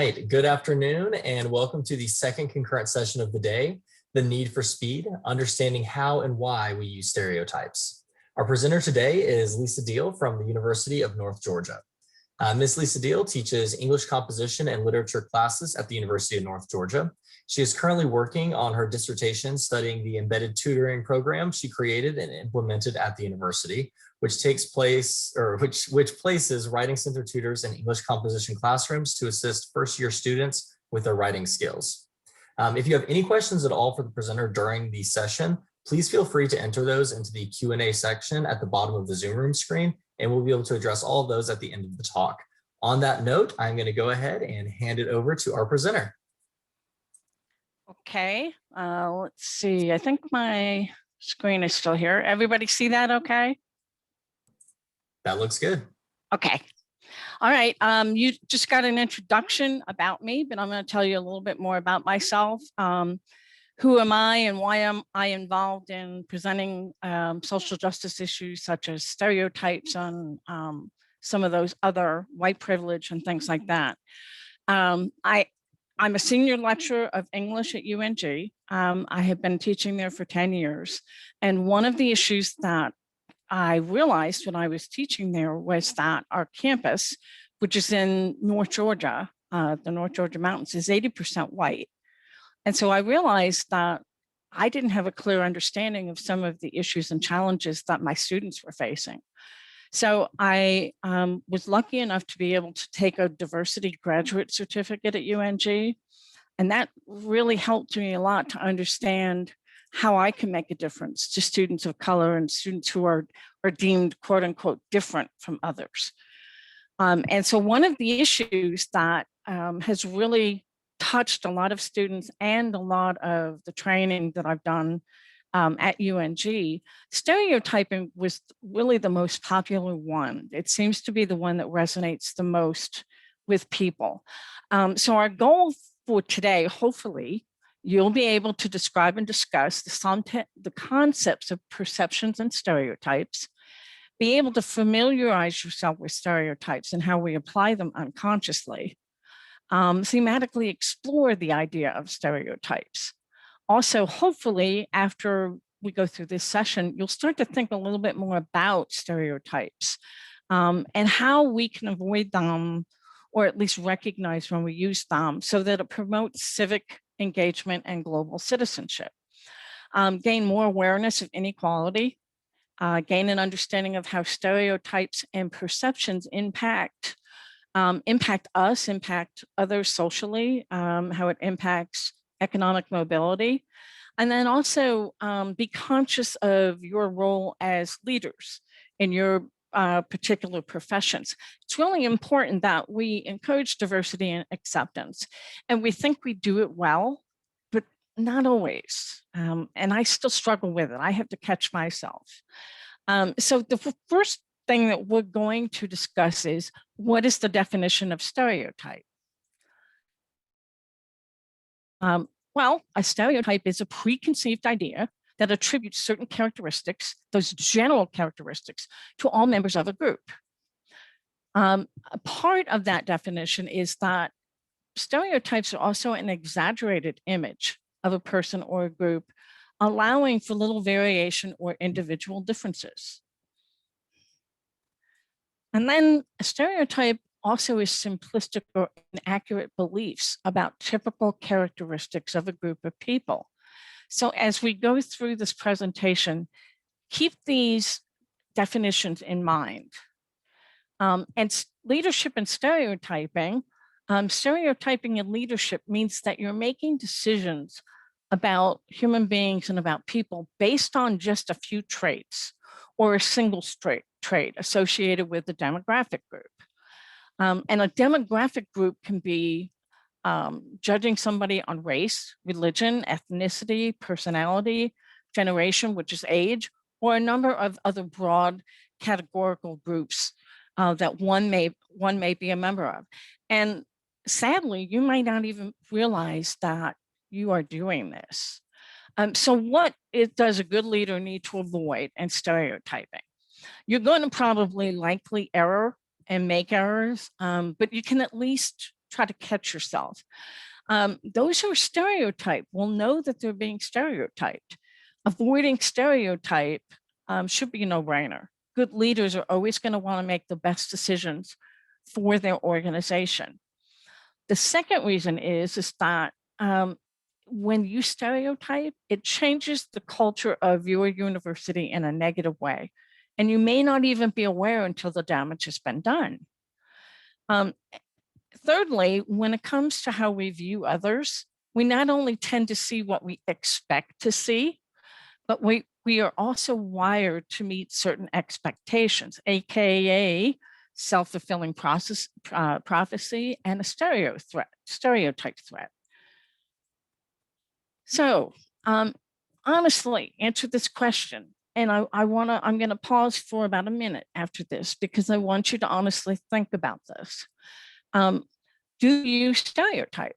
right, good afternoon and welcome to the second concurrent session of the day, The Need for Speed, Understanding How and Why We Use Stereotypes. Our presenter today is Lisa Deal from the University of North Georgia. Ms. Lisa Deal teaches English composition and literature classes at the University of North Georgia. She is currently working on her dissertation studying the embedded tutoring program she created and implemented at the university, which places writing center tutors in English composition classrooms to assist first-year students with their writing skills. If you have any questions at all for the presenter during the session, please feel free to enter those into the Q&A section at the bottom of the Zoom room screen, and we'll be able to address all of those at the end of the talk. On that note, I'm going to go ahead and hand it over to our presenter. Okay, let's see. I think my screen is still here. Everybody see that okay? That looks good. Okay. All right. You just got an introduction about me, but I'm going to tell you a little bit more about myself. Who am I and why am I involved in presenting social justice issues such as stereotypes on some of those other white privilege and things like that. I'm a senior lecturer of English at UNG. I have been teaching there for 10 years. And one of the issues that I realized when I was teaching there was that our campus, which is in North Georgia, the North Georgia mountains, is 80% white. And so I realized that I didn't have a clear understanding of some of the issues and challenges that my students were facing. So I was lucky enough to be able to take a diversity graduate certificate at UNG. And that really helped me a lot to understand how I can make a difference to students of color and students who are deemed quote unquote different from others. And so one of the issues that has really touched a lot of students and a lot of the training that I've done at UNG, stereotyping was really the most popular one. It seems to be the one that resonates the most with people. So our goal for today, hopefully, you'll be able to describe and discuss the concepts of perceptions and stereotypes, be able to familiarize yourself with stereotypes and how we apply them unconsciously, thematically explore the idea of stereotypes. Also, hopefully, after we go through this session, you'll start to think a little bit more about stereotypes and how we can avoid them, or at least recognize when we use them, so that it promotes civic engagement and global citizenship. Gain more awareness of inequality, gain an understanding of how stereotypes and perceptions impact us, impact others socially, how it impacts economic mobility, and then also be conscious of your role as leaders in your particular professions. It's really important that we encourage diversity and acceptance, and we think we do it well, but not always. And I still struggle with it. I have to catch myself. So the first thing that we're going to discuss is, what is the definition of stereotype? Well, a stereotype is a preconceived idea that attributes certain characteristics, those general characteristics, to all members of a group. A part of that definition is that stereotypes are also an exaggerated image of a person or a group, allowing for little variation or individual differences. And then a stereotype also is simplistic or inaccurate beliefs about typical characteristics of a group of people. So as we go through this presentation, keep these definitions in mind. And leadership and stereotyping, stereotyping in leadership means that you're making decisions about human beings and about people based on just a few traits or a single trait associated with the demographic group. And a demographic group can be judging somebody on race, religion, ethnicity, personality, generation, which is age, or a number of other broad categorical groups that one may be a member of. And sadly, you might not even realize that you are doing this. So what does a good leader need to avoid in stereotyping? You're going to probably likely error and make errors, but you can at least try to catch yourself. Those who are stereotyped will know that they're being stereotyped. Avoiding stereotype should be a no-brainer. Good leaders are always going to want to make the best decisions for their organization. The second reason is that when you stereotype, it changes the culture of your university in a negative way. And you may not even be aware until the damage has been done. Thirdly, when it comes to how we view others, we not only tend to see what we expect to see, but we are also wired to meet certain expectations, AKA self-fulfilling prophecy and a stereotype threat. So honestly, answer this question. And I'm gonna pause for about a minute after this because I want you to honestly think about this. Do you stereotype?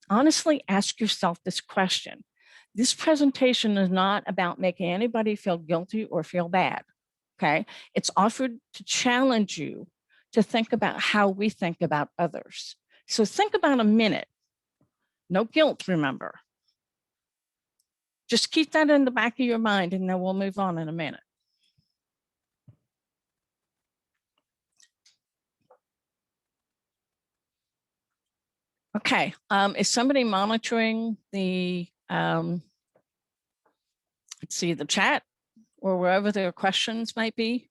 Honestly, ask yourself this question. This presentation is not about making anybody feel guilty or feel bad, okay? It's offered to challenge you to think about how we think about others. So think about a minute. No guilt, remember. Just keep that in the back of your mind and then we'll move on in a minute. Okay, is somebody monitoring the, let's see, the chat or wherever their questions might be?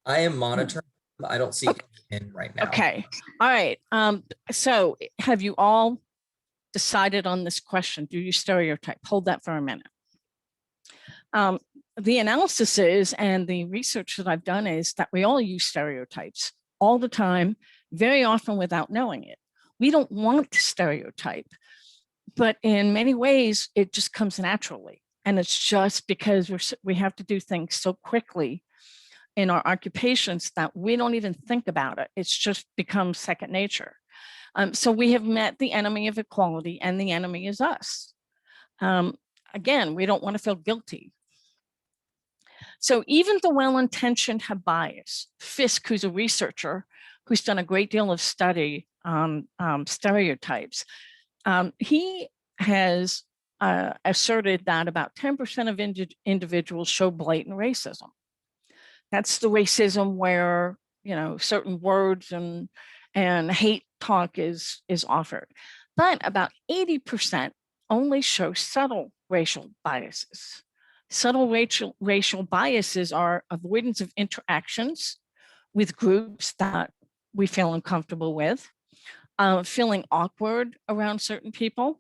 I am monitoring. I don't see it in right now. Okay, all right. So have you all decided on this question? Do you stereotype? Hold that for a minute. The analysis is, and the research that I've done is that we all use stereotypes all the time, very often without knowing it. We don't want to stereotype, but in many ways, it just comes naturally. And it's just because we have to do things so quickly in our occupations that we don't even think about it. It's just become second nature. So we have met the enemy of equality and the enemy is us. Again, we don't want to feel guilty. So even the well-intentioned have bias. Fisk, who's a researcher, who's done a great deal of study on stereotypes, he has asserted that about 10% of individuals show blatant racism. That's the racism where, you know, certain words and hate talk is offered. But about 80% only show subtle racial biases. Subtle racial biases are avoidance of interactions with groups that we feel uncomfortable with, feeling awkward around certain people,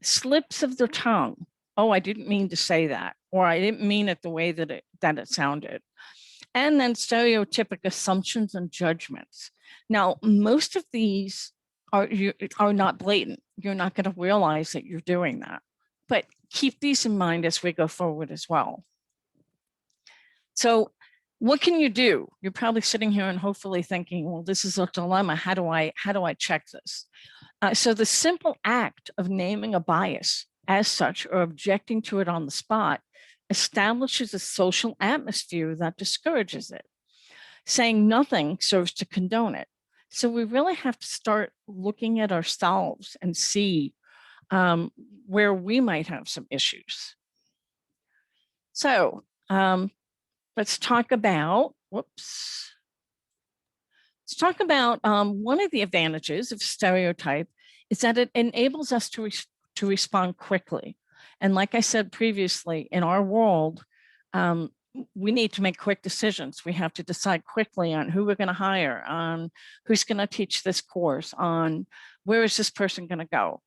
slips of the tongue. Oh, I didn't mean to say that, or I didn't mean it the way that it sounded. And then stereotypic assumptions and judgments. Now, most of these are not blatant. You're not going to realize that you're doing that, but keep these in mind as we go forward as well. So what can you do? You're probably sitting here and hopefully thinking, well, this is a dilemma. How do I check this? So the simple act of naming a bias as such or objecting to it on the spot establishes a social atmosphere that discourages it. Saying nothing serves to condone it. So we really have to start looking at ourselves and see where we might have some issues. So let's talk about, let's talk about one of the advantages of stereotype is that it enables us to respond quickly. And like I said previously, in our world, we need to make quick decisions. We have to decide quickly on who we're going to hire, on who's going to teach this course, on where is this person going to go.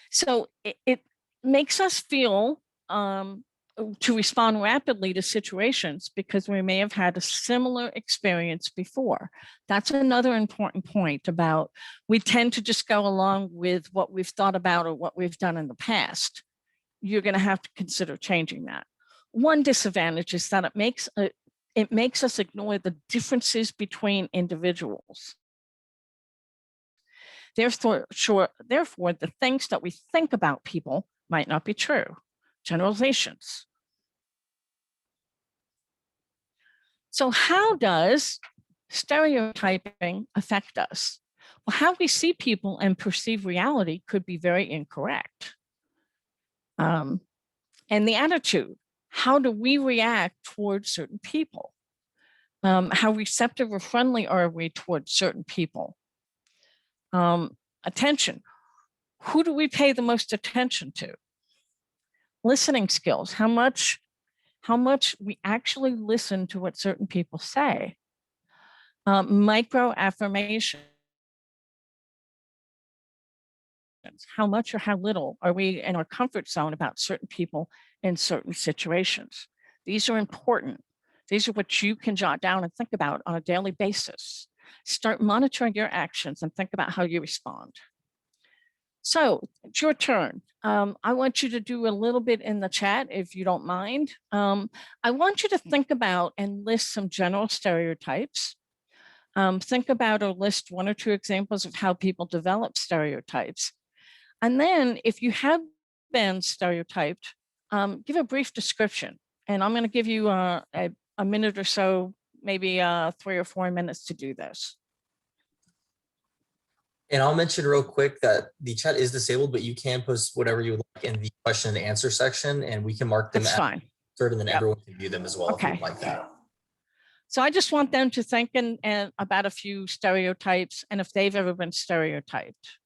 So it makes us feel to respond rapidly to situations because we may have had a similar experience before. That's another important point about we tend to just go along with what we've thought about or what we've done in the past. You're going to have to consider changing that. One disadvantage is that it makes us ignore the differences between individuals. Therefore, the things that we think about people might not be true. Generalizations. So how does stereotyping affect us? Well, how we see people and perceive reality could be very incorrect. And the attitude, how do we react towards certain people? How receptive or friendly are we towards certain people? Attention, who do we pay the most attention to? Listening skills, how much we actually listen to what certain people say. Micro affirmation, how much or how little are we in our comfort zone about certain people in certain situations? These are important. These are what you can jot down and think about on a daily basis. Start monitoring your actions and think about how you respond. So it's your turn. I want you to do a little bit in the chat, if you don't mind. I want you to think about and list some general stereotypes. Think about or list one or two examples of how people develop stereotypes. And then if you have been stereotyped, give a brief description. And I'm going to give you a minute or so, maybe 3 or 4 minutes to do this. And I'll mention real quick that the chat is disabled, but you can post whatever you would like in the question and answer section, and we can mark them That's as fine. certain, and then everyone can view them as well if Okay. you'd like that. So I just want them to think and about a few stereotypes and if they've ever been stereotyped.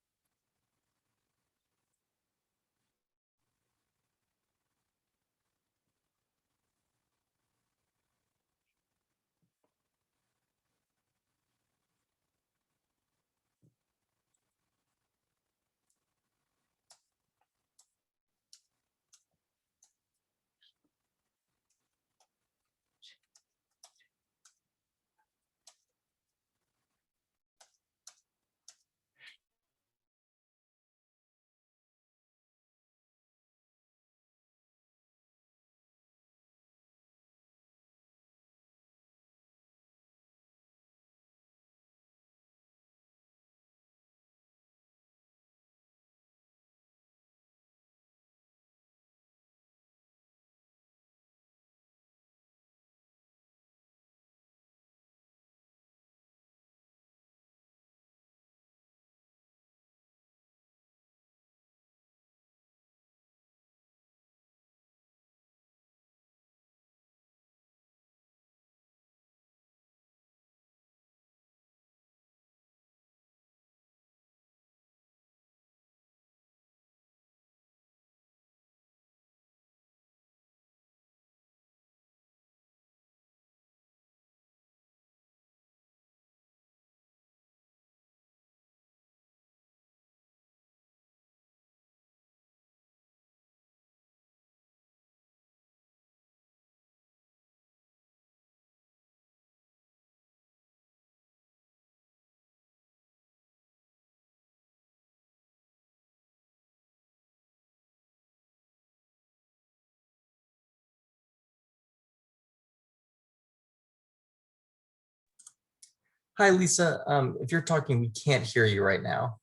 Hi, Lisa. If you're talking, we can't hear you right now.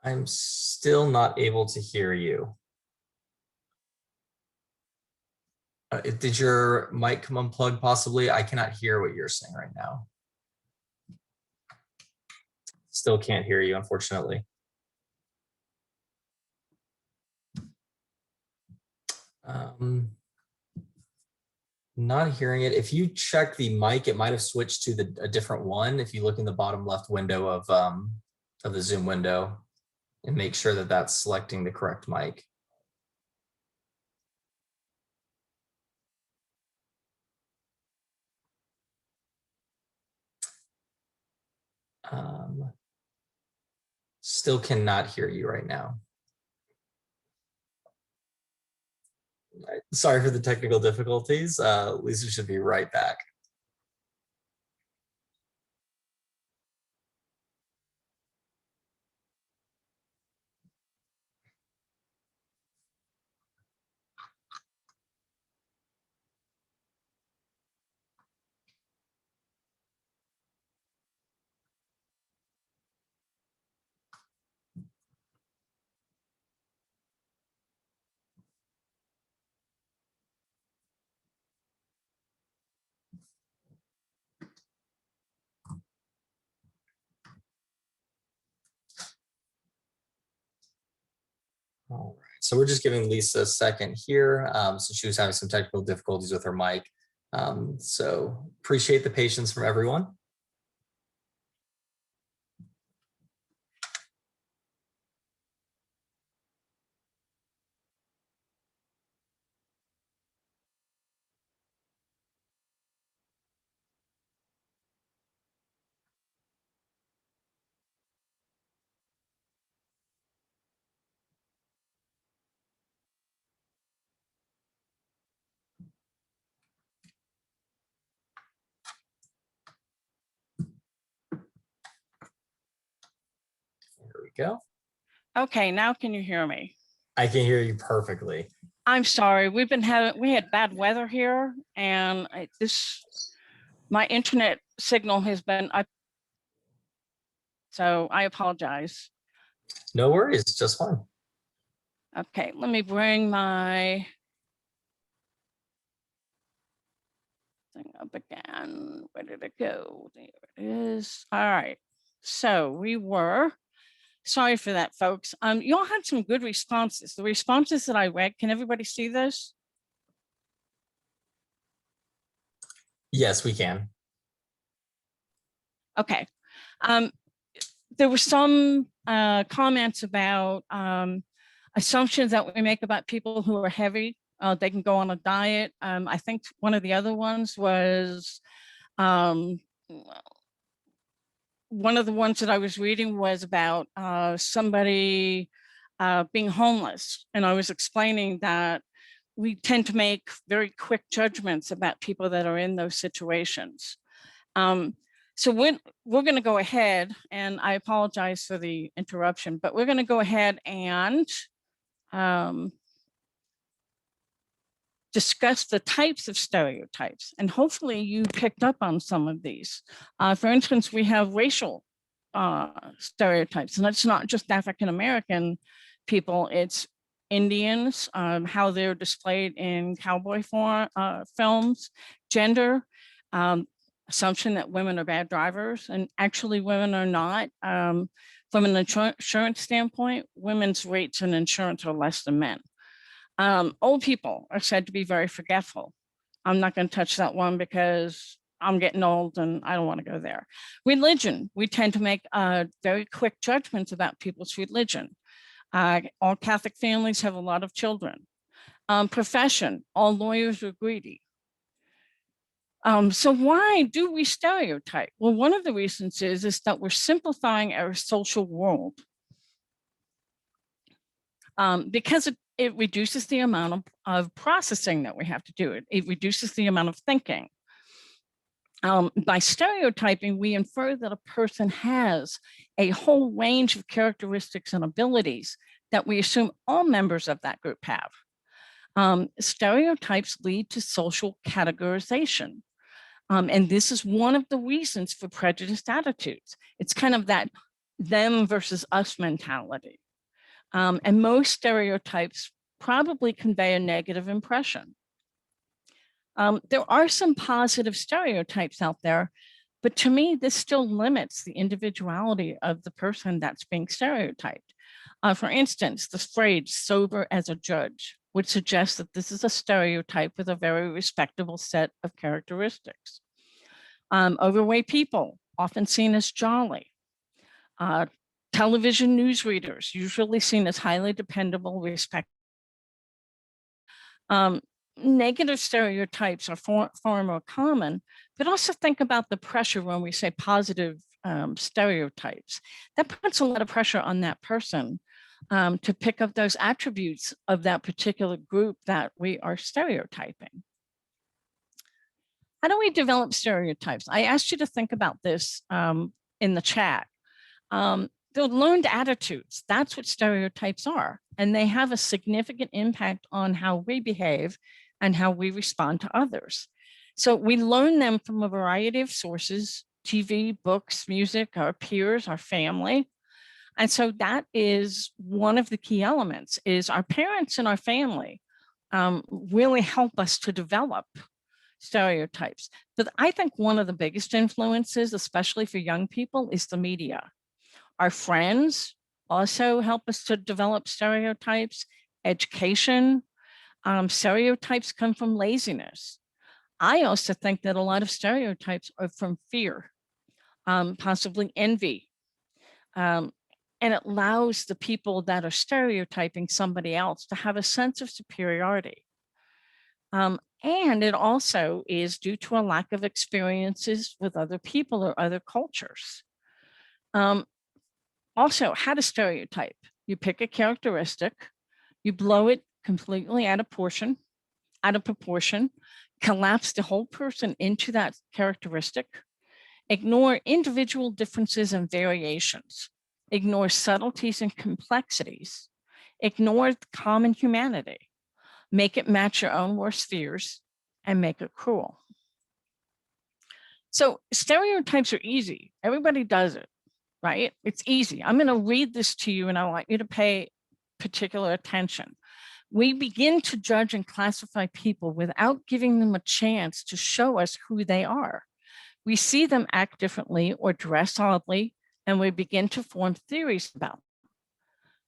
I'm still not able to hear you. Did your mic come unplugged possibly? I cannot hear what you're saying right now. Still can't hear you, unfortunately. Not hearing it. If you check the mic, it might have switched to a different one. If you look in the bottom left window of the Zoom window and make sure that that's selecting the correct mic. Still cannot hear you right now. Sorry for the technical difficulties. Lisa should be right back. All right, so we're just giving Lisa a second here. So she was having some technical difficulties with her mic. So appreciate the patience from everyone. There we go. Okay, now can you hear me? I can hear you perfectly. I'm sorry. We had bad weather here, and my internet signal has been up, so I apologize. No worries, just fine. Okay, let me bring my thing up again. Where did it go? There it is. All right. So sorry for that, folks. You all had some good responses. The responses that I read, can everybody see this? Yes, we can. Okay. There were some comments about assumptions that we make about people who are heavy. They can go on a diet. I think one of the other ones was, one of the ones that I was reading was about somebody being homeless. And I was explaining that we tend to make very quick judgments about people that are in those situations. So we're going to go ahead, and I apologize for the interruption, but we're going to go ahead and discuss the types of stereotypes. And hopefully you picked up on some of these. For instance, we have racial stereotypes, and that's not just African-American people, it's Indians, how they're displayed in cowboy films, gender, assumption that women are bad drivers, and actually women are not. From an insurance standpoint, women's rates in insurance are less than men. Old people are said to be very forgetful. I'm not going to touch that one because I'm getting old and I don't want to go there. Religion, we tend to make very quick judgments about people's religion. All Catholic families have a lot of children. Profession, all lawyers are greedy. So why do we stereotype? Well, one of the reasons is that we're simplifying our social world. Because it reduces the amount of processing that we have to do. It reduces the amount of thinking. By stereotyping, we infer that a person has a whole range of characteristics and abilities that we assume all members of that group have. Stereotypes lead to social categorization. And this is one of the reasons for prejudiced attitudes. It's kind of that them versus us mentality. And most stereotypes probably convey a negative impression. There are some positive stereotypes out there, but to me, this still limits the individuality of the person that's being stereotyped. For instance, the phrase sober as a judge would suggest that this is a stereotype with a very respectable set of characteristics. Overweight people, often seen as jolly. Television newsreaders, usually seen as highly dependable, respectable. Negative stereotypes are far more common, but also think about the pressure when we say positive stereotypes. That puts a lot of pressure on that person to pick up those attributes of that particular group that we are stereotyping. How do we develop stereotypes? I asked you to think about this in the chat. They're learned attitudes. That's what stereotypes are. And they have a significant impact on how we behave and how we respond to others. So we learn them from a variety of sources: TV, books, music, our peers, our family. And so that is one of the key elements, is our parents and our family really help us to develop stereotypes. But I think one of the biggest influences, especially for young people, is the media. Our friends also help us to develop stereotypes. Education, stereotypes come from laziness. I also think that a lot of stereotypes are from fear, possibly envy. And it allows the people that are stereotyping somebody else to have a sense of superiority. And it also is due to a lack of experiences with other people or other cultures. Also, how to stereotype. You pick a characteristic, you blow it completely out of proportion, collapse the whole person into that characteristic, ignore individual differences and variations, ignore subtleties and complexities, ignore common humanity, make it match your own worst fears, and make it cruel. So stereotypes are easy. Everybody does it, right? It's easy. I'm going to read this to you and I want you to pay particular attention. We begin to judge and classify people without giving them a chance to show us who they are. We see them act differently or dress oddly, and we begin to form theories about them.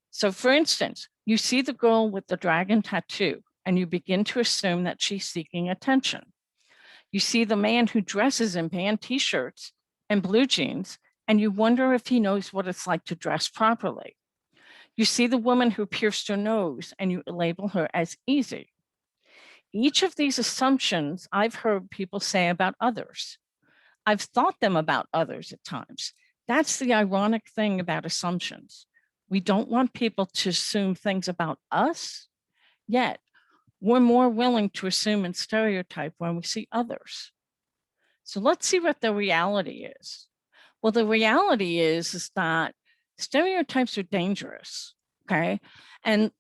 So for instance, you see the girl with the dragon tattoo, and you begin to assume that she's seeking attention. You see the man who dresses in band t-shirts and blue jeans, and you wonder if he knows what it's like to dress properly. You see the woman who pierced her nose, and you label her as easy. Each of these assumptions I've heard people say about others. I've thought them about others at times. That's the ironic thing about assumptions. We don't want people to assume things about us, yet we're more willing to assume and stereotype when we see others. So let's see what the reality is. Well, the reality is that stereotypes are dangerous, okay? And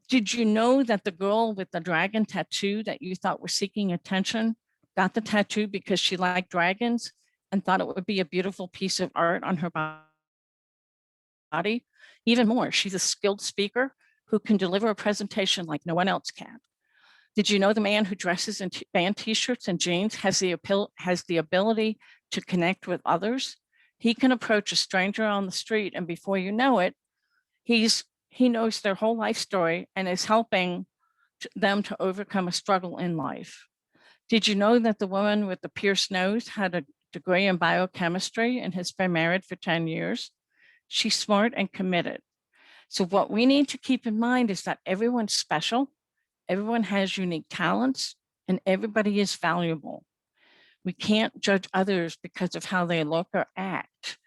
did you know that the girl with the dragon tattoo that you thought was seeking attention got the tattoo because she liked dragons and thought it would be a beautiful piece of art on her body? Even more, she's a skilled speaker who can deliver a presentation like no one else can. Did you know the man who dresses in band t-shirts and jeans has the ability to connect with others? He can approach a stranger on the street, and before you know it, he knows their whole life story and is helping them to overcome a struggle in life. Did you know that the woman with the pierced nose had a degree in biochemistry and has been married for 10 years? She's smart and committed. So what we need to keep in mind is that everyone's special, everyone has unique talents, and everybody is valuable. We can't judge others because of how they look or act.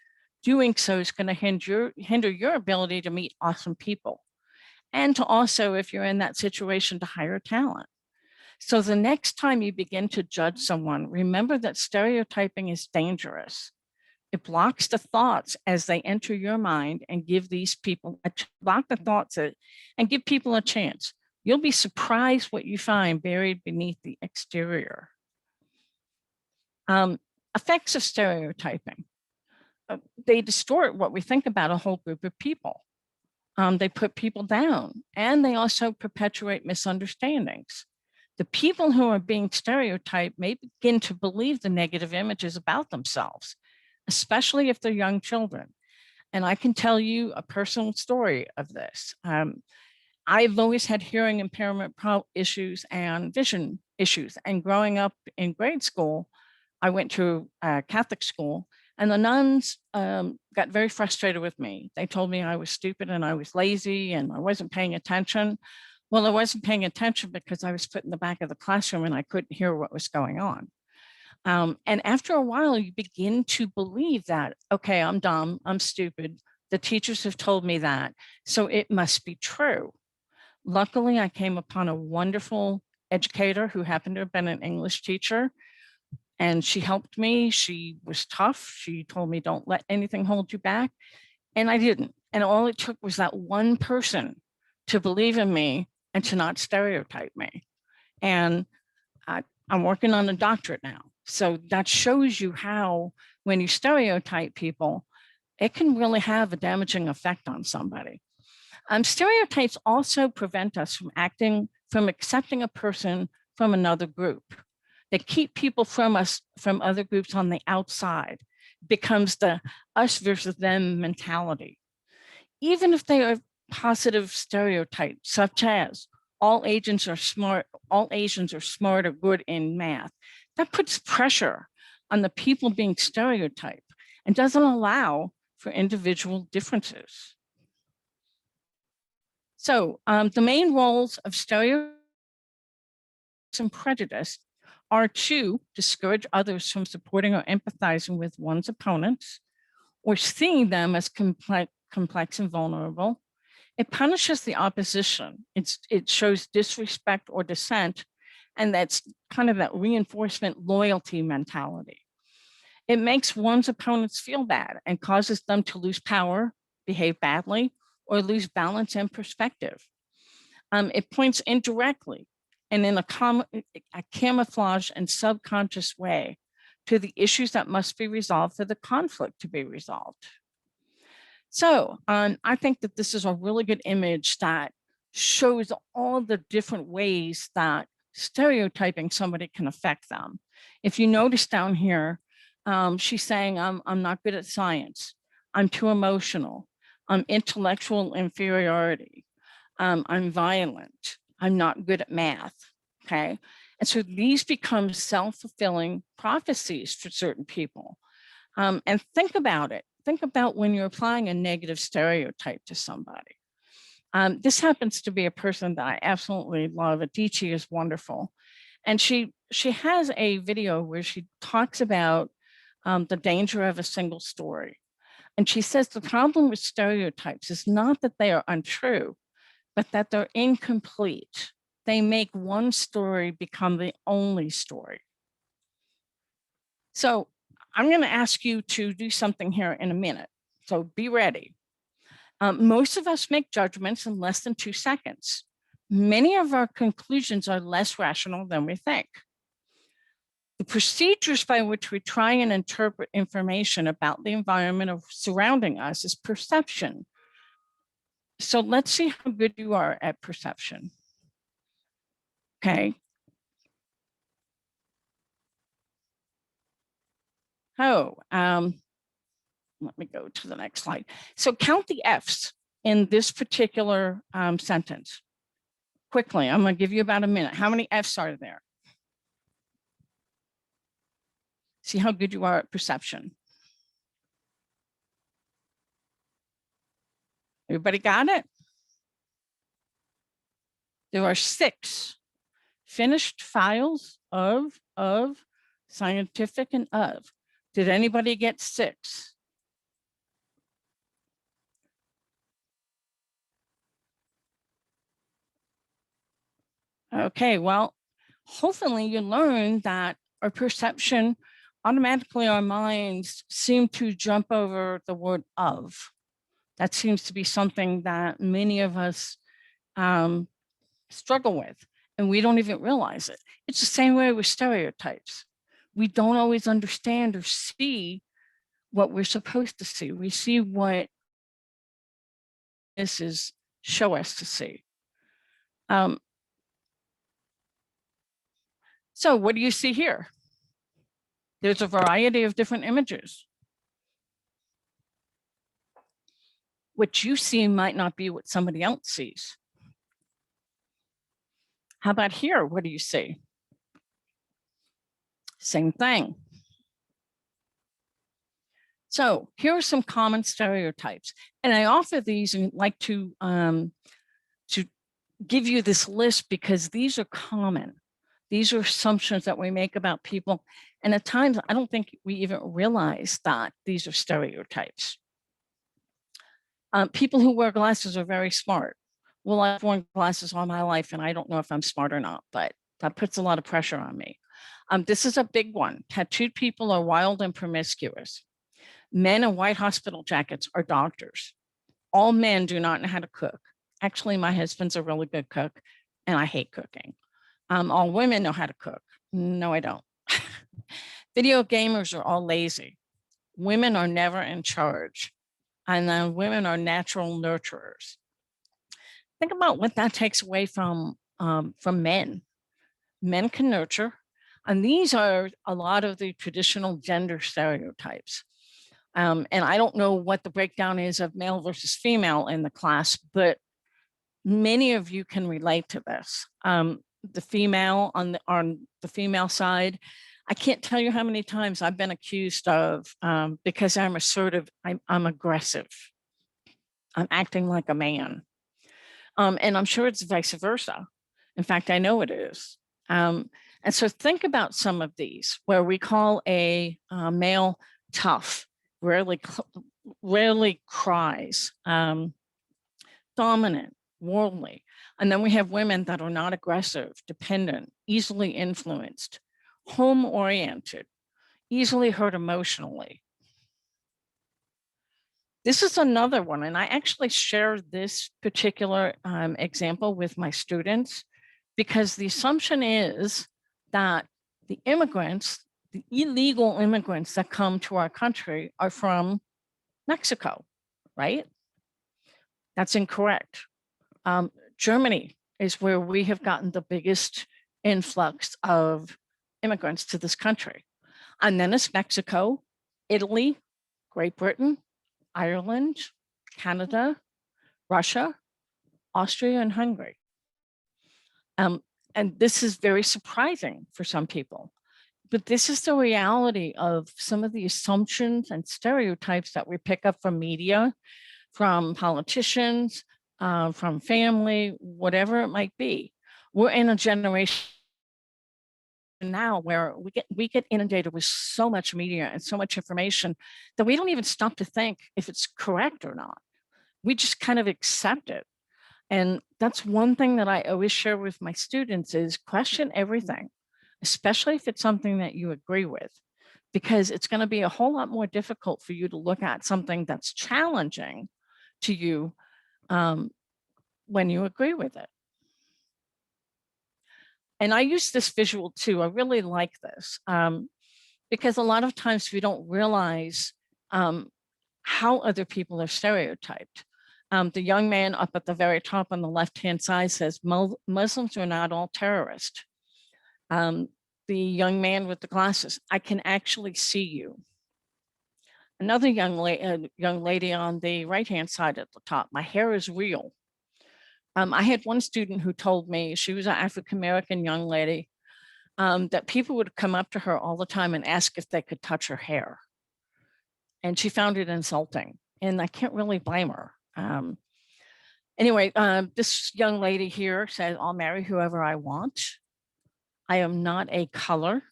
Doing so is going to hinder your ability to meet awesome people. And to also, if you're in that situation, to hire talent. So the next time you begin to judge someone, remember that stereotyping is dangerous. It blocks the thoughts as they enter your mind and give these people and give people a chance. You'll be surprised what you find buried beneath the exterior. Effects of stereotyping. They distort what we think about a whole group of people. They put people down, and they also perpetuate misunderstandings. The people who are being stereotyped may begin to believe the negative images about themselves, especially if they're young children. And I can tell you a personal story of this. I've always had hearing impairment issues and vision issues. And growing up in grade school, I went to a Catholic school, and the nuns got very frustrated with me. They told me I was stupid and I was lazy and I wasn't paying attention. Well, I wasn't paying attention because I was put in the back of the classroom and I couldn't hear what was going on. And after a while, you begin to believe that, okay, I'm dumb, I'm stupid. The teachers have told me that, so it must be true. Luckily, I came upon a wonderful educator who happened to have been an English teacher, and she helped me. She was tough. She told me, don't let anything hold you back. And I didn't. And all it took was that one person to believe in me and to not stereotype me. And I'm working on a doctorate now. So that shows you how, when you stereotype people, it can really have a damaging effect on somebody. Stereotypes also prevent us from accepting a person from another group. They keep people from us, from other groups on the outside. It becomes the us versus them mentality. Even if they are positive stereotypes, such as all Asians are smart or good in math, that puts pressure on the people being stereotyped and doesn't allow for individual differences. So the main roles of stereotypes and prejudice are to discourage others from supporting or empathizing with one's opponents or seeing them as complex and vulnerable. It punishes the opposition. It shows disrespect or dissent, and that's kind of that reinforcement loyalty mentality. It makes one's opponents feel bad and causes them to lose power, behave badly, or lose balance and perspective. It points indirectly and in a camouflage and subconscious way to the issues that must be resolved for the conflict to be resolved. So I think that this is a really good image that shows all the different ways that stereotyping somebody can affect them. If you notice down here, she's saying, I'm not good at science. I'm too emotional. I'm intellectual inferiority. I'm violent. I'm not good at math, okay? And so these become self-fulfilling prophecies for certain people. And think about it. Think about when you're applying a negative stereotype to somebody. This happens to be a person that I absolutely love. Adichie is wonderful. And she has a video where she talks about the danger of a single story. And she says the problem with stereotypes is not that they are untrue, but that they're incomplete. They make one story become the only story. So I'm going to ask you to do something here in a minute. So be ready. Most of us make judgments in less than 2 seconds. Many of our conclusions are less rational than we think. The procedures by which we try and interpret information about the environment surrounding us is perception. So let's see how good you are at perception. Okay. Oh, let me go to the next slide. So count the F's in this particular sentence. Quickly, I'm going to give you about a minute. How many F's are there? See how good you are at perception. Everybody got it? There are 6 finished files of, scientific, and of. Did anybody get 6? Okay, well, hopefully you learned that our perception, automatically our minds seem to jump over the word of. That seems to be something that many of us struggle with, and we don't even realize it. It's the same way with stereotypes. We don't always understand or see what we're supposed to see. We see what this is show us to see. So what do you see here? There's a variety of different images. What you see might not be what somebody else sees. How about here? What do you see? Same thing. So here are some common stereotypes. And I offer these and like to give you this list because these are common. These are assumptions that we make about people, And at times, I don't think we even realize that these are stereotypes. People who wear glasses are very smart. Well, I've worn glasses all my life and I don't know if I'm smart or not, but that puts a lot of pressure on me. This is a big one. Tattooed people are wild and promiscuous. Men in white hospital jackets are doctors. All men do not know how to cook. Actually, my husband's a really good cook and I hate cooking. All women know how to cook. No, I don't. Video gamers are all lazy. Women are never in charge. And then women are natural nurturers. Think about what that takes away from men. Men can nurture. And these are a lot of the traditional gender stereotypes. And I don't know what the breakdown is of male versus female in the class, but many of you can relate to this. The female on the female side, I can't tell you how many times I've been accused of, because I'm assertive, I'm aggressive. I'm acting like a man. And I'm sure it's vice versa. In fact, I know it is. And so think about some of these where we call a male tough, rarely cries, dominant, worldly. And then we have women that are not aggressive, dependent, easily influenced, home-oriented, easily hurt emotionally. This is another one, and I actually share this particular example with my students because the assumption is that the immigrants, the illegal immigrants that come to our country are from Mexico, right? That's incorrect. Germany is where we have gotten the biggest influx of immigrants to this country. And then it's Mexico, Italy, Great Britain, Ireland, Canada, Russia, Austria, and Hungary. And this is very surprising for some people. But this is the reality of some of the assumptions and stereotypes that we pick up from media, from politicians, from family, whatever it might be. We're in a generation now where we get inundated with so much media and so much information that we don't even stop to think if it's correct or not. We just kind of accept it. And that's one thing that I always share with my students is question everything, especially if it's something that you agree with, because it's going to be a whole lot more difficult for you to look at something that's challenging to you when you agree with it. And I use this visual too. I really like this because a lot of times we don't realize how other people are stereotyped. The young man up at the very top on the left-hand side says, Muslims are not all terrorists. The young man with the glasses, I can actually see you. Another young lady on the right-hand side at the top, my hair is real. I had one student who told me, she was an African-American young lady, that people would come up to her all the time and ask if they could touch her hair. And she found it insulting, and I can't really blame her. Anyway, this young lady here says, I'll marry whoever I want. I am not a color.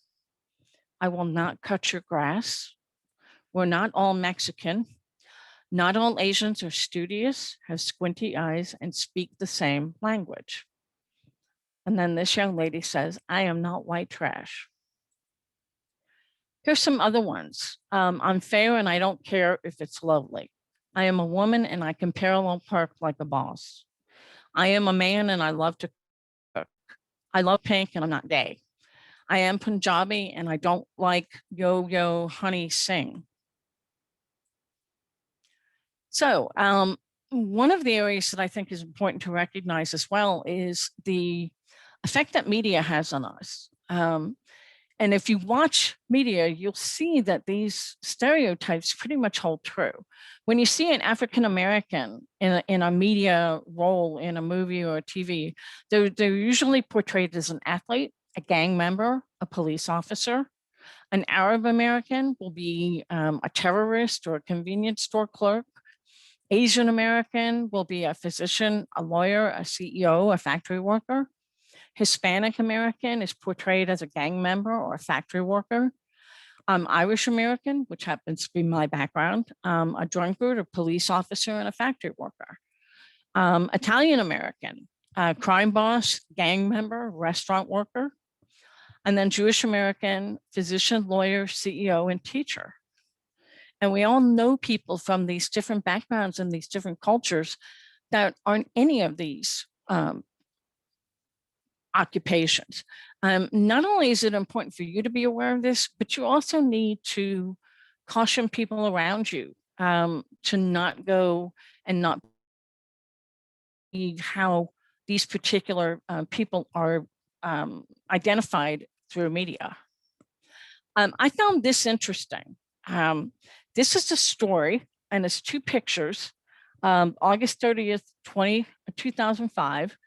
I will not cut your grass. We're not all Mexican. Not all Asians are studious, have squinty eyes, and speak the same language. And then this young lady says, I am not white trash. Here's some other ones. I'm fair and I don't care if it's lovely. I am a woman and I can parallel park like a boss. I am a man and I love to cook. I love pink and I'm not gay. I am Punjabi and I don't like yo-yo honey sing. So one of the areas that I think is important to recognize as well is the effect that media has on us. And if you watch media, you'll see that these stereotypes pretty much hold true. When you see an African-American in a media role in a movie or a TV, they're usually portrayed as an athlete, a gang member, a police officer. An Arab American will be a terrorist or a convenience store clerk. Asian American will be a physician, a lawyer, a CEO, a factory worker. Hispanic American is portrayed as a gang member or a factory worker. I'm Irish American, which happens to be my background, a drunkard, a police officer, and a factory worker. Italian American, crime boss, gang member, restaurant worker, and then Jewish American, physician, lawyer, CEO, and teacher. And we all know people from these different backgrounds and these different cultures that aren't any of these occupations. Not only is it important for you to be aware of this, but you also need to caution people around you to not go and not be how these particular people are identified through media. I found this interesting. This is a story, and it's two pictures, August 30th, 2005.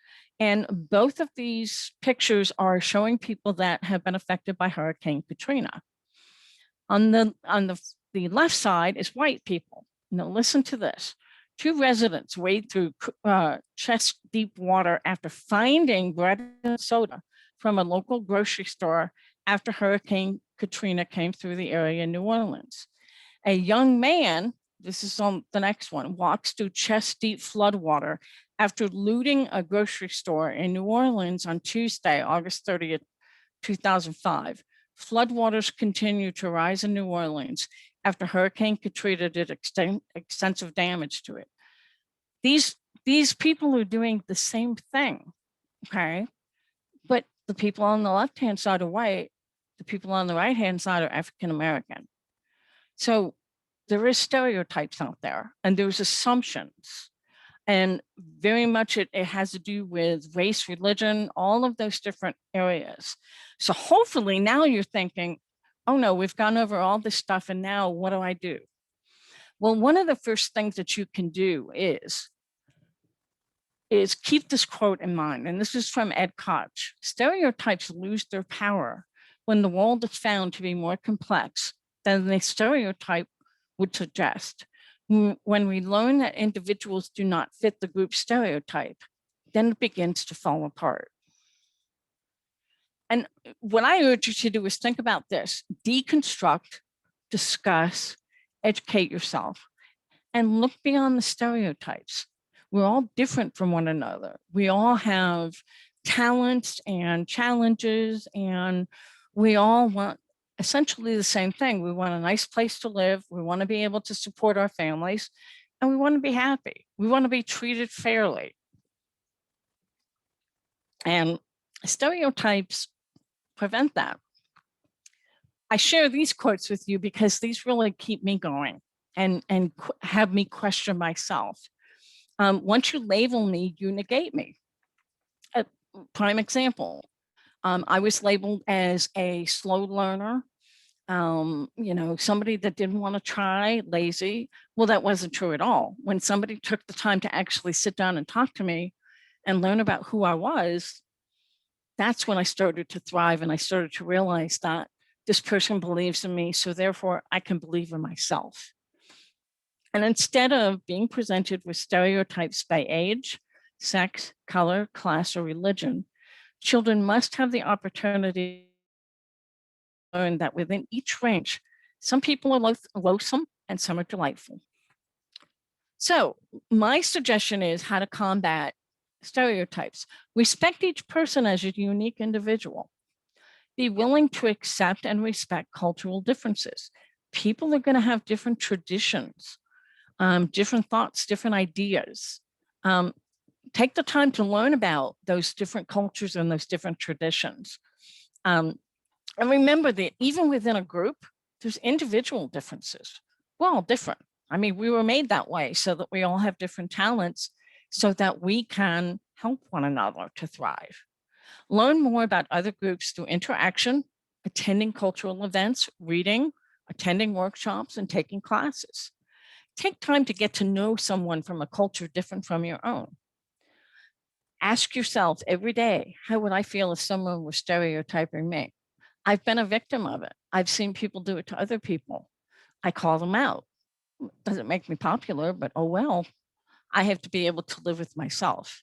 And both of these pictures are showing people that have been affected by Hurricane Katrina. On the left side is white people. Now listen to this. Two residents wade through chest deep water after finding bread and soda from a local grocery store after Hurricane Katrina came through the area in New Orleans. A young man, this is on the next one, walks through chest deep flood water after looting a grocery store in New Orleans on Tuesday, August 30th, 2005. Floodwaters continue to rise in New Orleans after Hurricane Katrina did extensive damage to it. These people are doing the same thing, okay? But the people on the left-hand side are white, the people on the right-hand side are African-American. So there is stereotypes out there, and there's assumptions. And very much it has to do with race, religion, all of those different areas. So hopefully now you're thinking, oh no, we've gone over all this stuff and now what do I do? Well, one of the first things that you can do is keep this quote in mind. And this is from Ed Koch. Stereotypes lose their power when the world is found to be more complex than the stereotype would suggest. When we learn that individuals do not fit the group stereotype, then it begins to fall apart. And what I urge you to do is think about this: deconstruct, discuss, educate yourself, and look beyond the stereotypes. We're all different from one another. We all have talents and challenges, and we all want essentially the same thing. We want a nice place to live. We want to be able to support our families, and we want to be happy. We want to be treated fairly. And stereotypes prevent that. I share these quotes with you because these really keep me going and have me question myself. Once you label me, you negate me. A prime example, I was labeled as a slow learner, somebody that didn't want to try, lazy. Well, that wasn't true at all. When somebody took the time to actually sit down and talk to me and learn about who I was, that's when I started to thrive, and I started to realize that this person believes in me, so therefore I can believe in myself. And instead of being presented with stereotypes by age, sex, color, class, or religion, children must have the opportunity to learn that within each range, some people are loathsome and some are delightful. So my suggestion is how to combat stereotypes. Respect each person as a unique individual. Be willing to accept and respect cultural differences. People are going to have different traditions, different thoughts, different ideas. Take the time to learn about those different cultures and those different traditions. And remember that even within a group, there's individual differences. We're all different. I mean, we were made that way so that we all have different talents so that we can help one another to thrive. Learn more about other groups through interaction, attending cultural events, reading, attending workshops, and taking classes. Take time to get to know someone from a culture different from your own. Ask yourself every day, how would I feel if someone was stereotyping me? I've been a victim of it. I've seen people do it to other people. I call them out. Doesn't make me popular, but oh well. I have to be able to live with myself.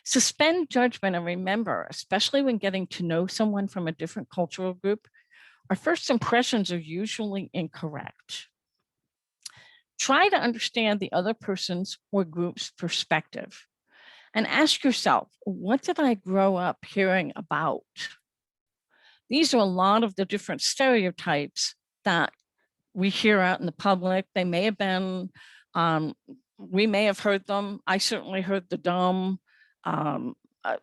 Suspend judgment and remember, especially when getting to know someone from a different cultural group, Our first impressions are usually incorrect. Try to understand the other person's or group's perspective and ask yourself, what did I grow up hearing about? These are a lot of the different stereotypes that we hear out in the public. They may have been, we may have heard them. I certainly heard the dumb, a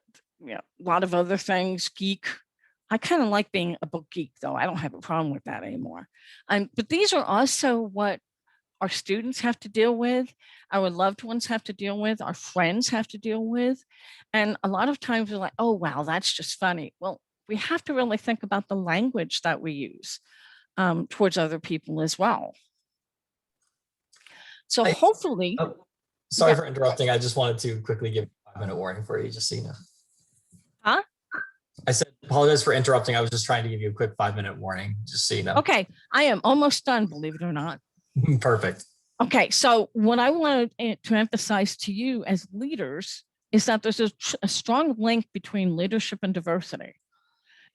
lot of other things, geek. I kind of like being a book geek, though. I don't have a problem with that anymore. But these are also what our students have to deal with, our loved ones have to deal with, our friends have to deal with. And a lot of times we're like, oh, wow, that's just funny. Well, we have to really think about the language that we use towards other people as well. So hopefully. Oh, sorry for interrupting. I just wanted to quickly give a 5-minute warning for you, just so you know. Huh? I said, apologize for interrupting. I was just trying to give you a quick 5-minute warning, just so you know. Okay, I am almost done, believe it or not. Perfect. Okay, so what I wanted to emphasize to you as leaders is that there's a strong link between leadership and diversity.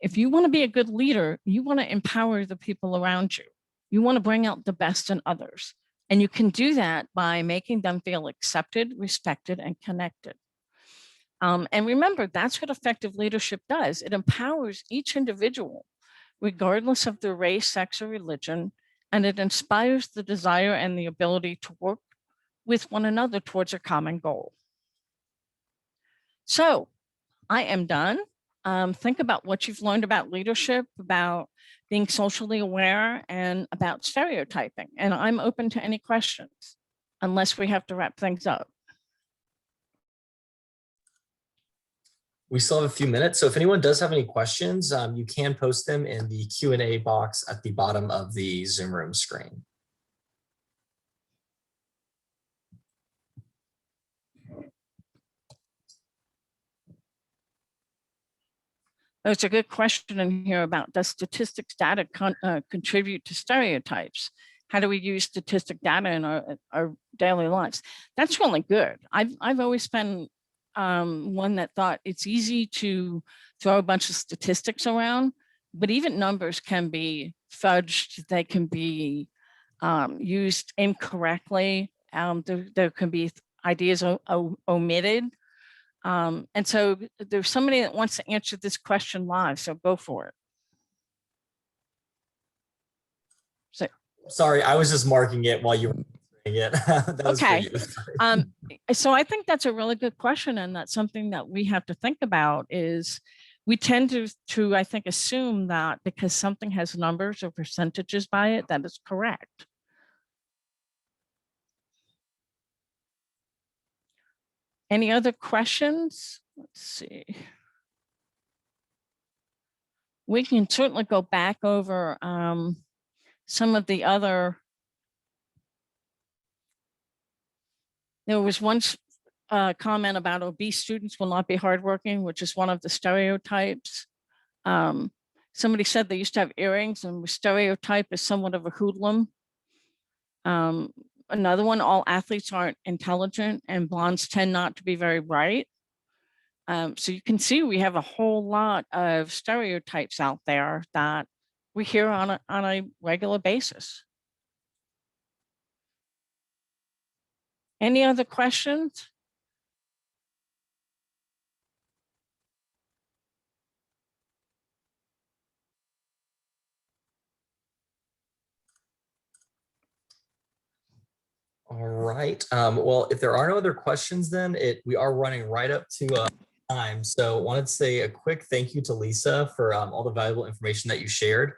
If you want to be a good leader, you want to empower the people around you. You want to bring out the best in others. And you can do that by making them feel accepted, respected, and connected. And remember, that's what effective leadership does. It empowers each individual, regardless of their race, sex, or religion, and it inspires the desire and the ability to work with one another towards a common goal. So I am done. Think about what you've learned about leadership, about being socially aware, and about stereotyping. And I'm open to any questions, unless we have to wrap things up. We still have a few minutes, so if anyone does have any questions, you can post them in the Q&A box at the bottom of the Zoom room screen. There's a good question in here about, does statistics data contribute to stereotypes? How do we use statistic data in our daily lives? That's really good. I've always been one that thought it's easy to throw a bunch of statistics around, but even numbers can be fudged. They can be used incorrectly. There can be ideas omitted. And so there's somebody that wants to answer this question live, so go for it. So, sorry, I was just marking it while you were answering it. That was okay. For you. So I think that's a really good question, and that's something that we have to think about. Is we tend to I think assume that because something has numbers or percentages by it, that is correct. Any other questions? Let's see. We can certainly go back over some of the other. There was one comment about obese students will not be hardworking, which is one of the stereotypes. Somebody said they used to have earrings, and we stereotype as somewhat of a hoodlum. Another one, all athletes aren't intelligent, and blondes tend not to be very bright. So you can see we have a whole lot of stereotypes out there that we hear on a regular basis. Any other questions? All right. Well, if there are no other questions, then we are running right up to time. So I wanted to say a quick thank you to Lisa for all the valuable information that you shared.